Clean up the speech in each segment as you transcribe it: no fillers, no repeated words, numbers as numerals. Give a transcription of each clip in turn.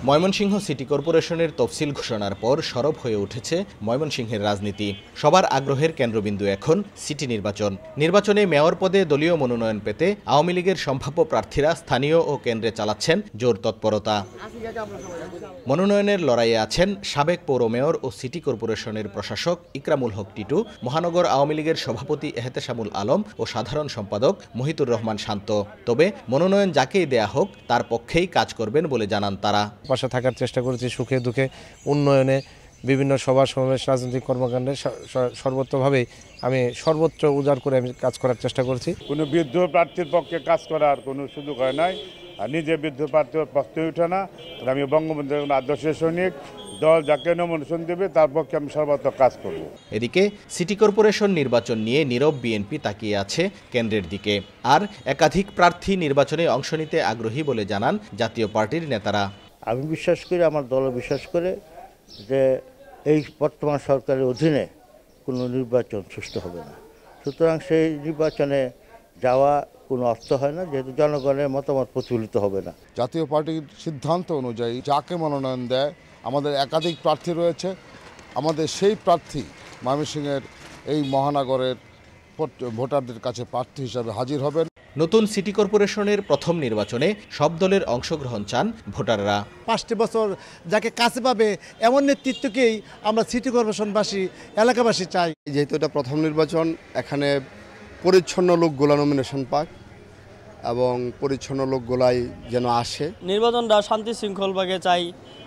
Mymensingh city কর্পোরেশনের তফসিল ঘোষণার পর সরব হয়ে উঠেছে ময়মনসিংহের রাজনীতি। সবার আগ্রহের কেন্দ্রবিন্দু এখন সিটি নির্বাচন। নির্বাচনে মেয়র পদে দলীয় মনোনয়ন পেতে আওয়ামী লীগের সম্ভাব্য প্রার্থীরা স্থানীয় ও কেন্দ্রে চালাচ্ছেন জোর তৎপরতা। মনোনয়নের লড়াইয়ে আছেন সাবেক পৌর মেয়র ও সিটি কর্পোরেশনের প্রশাসক ইকরামুল হক টিটু, মহানগর আওয়ামী লীগের সভাপতি এহতেশামুল আলম ও সাধারণ সম্পাদক মহিতুর রহমান শান্ত। তবে মনোনয়ন যাকেই দেয়া হোক তার পক্ষেই কাজ করবেন বলে জানান তারা। পাশে থাকার চেষ্টা করেছি, সুখে দুঃখে, উন্নয়নে, বিভিন্ন সভা সমাবেশ, রাজনৈতিক কর্মকাণ্ডে সর্বত্রভাবেই আমি সর্বোচ্চ উজাড় করে আমি কাজ করার চেষ্টা করছি। কোনো বৃদ্ধ প্রার্থীর পক্ষে কাজ করার কোনো সুযোগ হয় নাই, আর নিজে বৃদ্ধ প্রার্থীর পক্ষে উঠে না। আমি বঙ্গবন্ধুর আদর্শের সৈনিক, দল যাকে নমিনেশন দেবে তার পক্ষে আমি সর্বাত্মক কাজ করব। এদিকে সিটি কর্পোরেশন নির্বাচন নিয়ে নীরব বিএনপি তাকিয়ে আছে কেন্দ্রের দিকে। আর একাধিক প্রার্থী নির্বাচনে অংশ নিতে আগ্রহী বলে জানান জাতীয় পার্টির নেতারা। আমি বিশ্বাস করি, আমার দল বিশ্বাস করে যে এই বর্তমান সরকারের অধীনে কোনো নির্বাচন সুষ্ঠু হবে না। সুতরাং সেই নির্বাচনে যাওয়া কোনো অর্থ হয় না, যেহেতু জনগণের মতামত প্রতিফলিত হবে না। জাতীয় পার্টির সিদ্ধান্ত অনুযায়ী যাকে মনোনয়ন দেয়, আমাদের একাধিক প্রার্থী রয়েছে, আমাদের সেই প্রার্থী ময়মনসিংহের এই মহানগরের ভোটারদের কাছে প্রার্থী হিসাবে হাজির হবেন। নতুন সিটি কর্পোরেশনের প্রথম নির্বাচনে সব দলের অংশগ্রহণ চান ভোটাররা। 5টি বছর যাকে কাছে পাবে এমন নেতৃত্বকেই আমরা সিটি কর্পোরেশনবাসী, এলাকাবাসী চাই। যেহেতু এটা প্রথম নির্বাচন, এখানে পরিচ্ছন্ন লোকগুলা নমিনেশন পাক এবং পরিচ্ছন্ন লোকগুলাই যেন আসে। নির্বাচনটা শান্তি শৃঙ্খলভাবে চাই,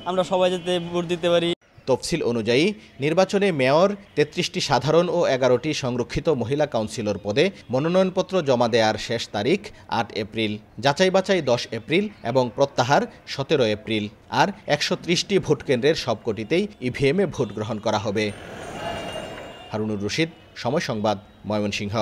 আমরা সবাই যাতে ভোট দিতে পারি। তফসিল অনুযায়ী নির্বাচনে মেয়র, 33টি সাধারণ ও 11টি সংরক্ষিত মহিলা কাউন্সিলর পদে মনোনয়নপত্র জমা দেওয়ার শেষ তারিখ 8 এপ্রিল, যাচাই বাছাই 10 এপ্রিল এবং প্রত্যাহার 17 এপ্রিল। আর 130টি ভোটকেন্দ্রের সবকটিতেই ইভিএমে ভোট গ্রহণ করা হবে। হারুনুর রশিদ, সময় সংবাদ, ময়মনসিংহ।